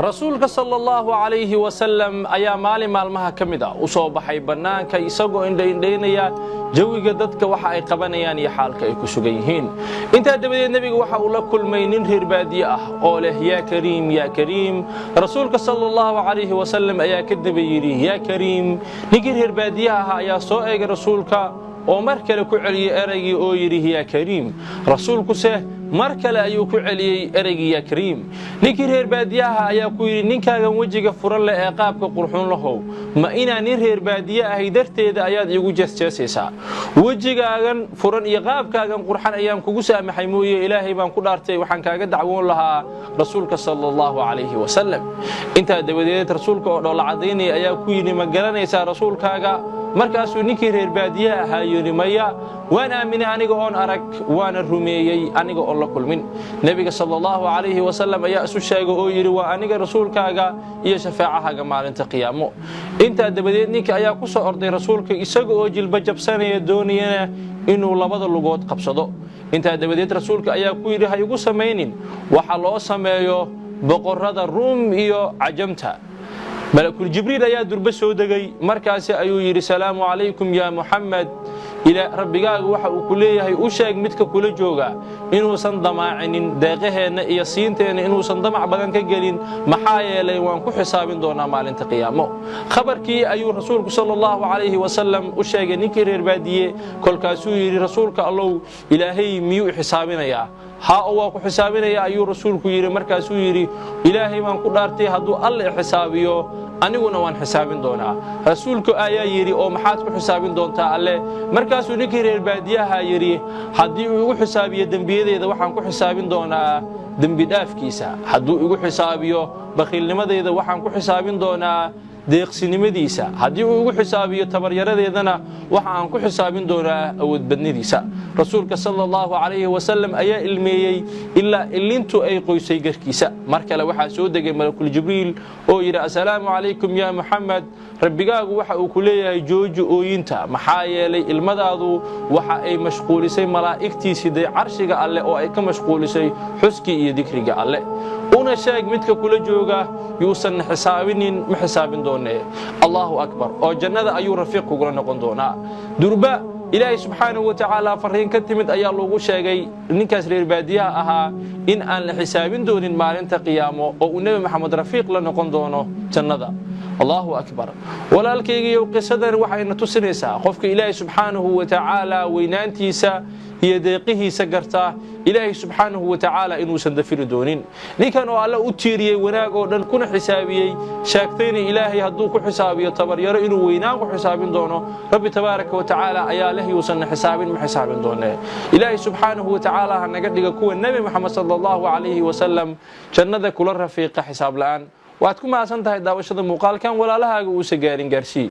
rasuulka sallallahu alayhi wa sallam ayaa maalmaha kamida u soo baxay banaanka isagoo indhaynaya jawiga dadka waxa ay qabanayaan iyo xaalka ay ku sugan yihiin inta dabadeed nabiga waxa uu la kulmay nin reer baadiye ah oo leh ya kariim rasuulka sallallahu alayhi wa sallam ayaa ka dabayiri ya kariim ninkii reer baadiye ah ayaa soo eegay rasuulka oo mar kale ku celiyay eraygii oo yiri ya kariim rasuulku mar kale ayuu ku celiyay eraygii ya kariim ninkii reer baadiyaha ayaa ku yiri ninkaagan wajiga furan leh ee qaabka qurxoon lahow ma inaan nin reer baadiye ahay darteeda ayaad igu jeesjeesaysaa wajigaagan furan iyo qaabkaagan qurxan ayaan kugu saamaxay mooyee ilaahay baan ku dhaartay waxaan kaaga dacwoon lahaa rasuulka sallallahu alayhi wa sallam inta dabadeed rasuulka oo dhoola cadeynay ayaa ku yiri ma garanaysaa rasuulkaaga markaasuu ninkii reer baadiye ahaa yiri maya waan aaminay aniga oon arag waana rumeeyay aniga oo la kulmin nabiga sallallahu alayhi wa sallam ayaa isu sheegay oo yiri waa aniga rasuulkaaga iyo shafaacaha maalinta qiyaamo inta dabadeed ninka ayaa ku soo orday rasuulka isaga oo jilba jabsanaya doonayana inuu labada lugood qabsado inta dabadeed rasuulka ayaa ku yiri ha igu sameeynin waxa loo sameeyo boqorada Ruum iyo Cajamta malakul jibriil ayaa durba soo dagay markaas ayuu yiri salaamu alaykum ya muhammad ila rabbigaaga waxa uu ku leeyahay u sheeg midka kula jooga inuusan damaacinin deeqaheena iyo siinteena inuusan damac badan ka gelin maxaa yeelay waan ku xisaabin doonaa maalinta qiyaamo khabarkii ayuu rasuulku sallallahu alayhi wa sallam u sheegay ninkii reer baadiye kolkaasuu yiri rasuulka allah ilaahay miyuu xisaabinaya ها أو حسابنا يا أيها الرسول كير مركز يري إلهي من قدرته هدو الله حسابيه أنا ونوان حساب دونا رسولك آية يري أو محات حساب دون تعالى مركز نكير البادية يري هدي حسابيه دنبيه إذا وحن حساب دونا دنبي داف كيسا هدو حسابيه بخيل لماذا إذا وحن حساب دونا deeqsinimadiisa hadii uu ugu xisaabiyo tabaryaradeedana waxa aan ku xisaabin doonaa awood badnidiisa rasuulka sallallahu alayhi wa sallam ayaa ilmeeyay illa ilintu ay qoysay garkiisa markale waxa soo degay malakul jibriil oo yiri assalaamu alaykum ya muhammad rabbigaagu waxa uu ku leeyahay jooji ooyinta maxaa yeelay ilmadaadu waxa ay mashquulisay malaa'iktiisa carshiga alle oo ay ka mashquulisay xuski iyo dhikriga alle una sheeg midka kula jooga yuusan xisaabinin ma xisaabin doonee Allahu akbar oo jannada ayuu rafiiq ugu noqon doonaa durba ilaahay subhanahu wa ta'ala fariin ka timid ayaa loogu sheegay ninkaas reer baadiyaha ahaa in aan la xisaabin doonin maalinta qiyaamo oo nabi maxamed rafiiq la noqon doono jannada Allahu akbar walaalkaygiyo qisadan waxayna tusinaysaa qofka ilaahay subhanahu wa ta'ala weynaantiisa iyo deeqihiisa garta ilaahay subhanahu wa ta'ala inuu san dafiri doonin ninkan oo alla u tiiriyay wanaag oo dhan kuna xisaabiyay sheegtayna ilaahay haduu ku xisaabiyo tabaryaro inuu weynaan ku xisaabin doono rabbi tabaaraka wa ta'ala ayaa lahi uusan xisaabin ma xisaabin doonee ilaahay subhanahu wa ta'ala naga dhiga kuwa nabi maxamed sallallahu alayhi wa sallam jannada kula rafiiqa xisaab la'aan waad ku maasan tahay daawashada muuqaalkan walaalahaaga uu sagaarin gaarsi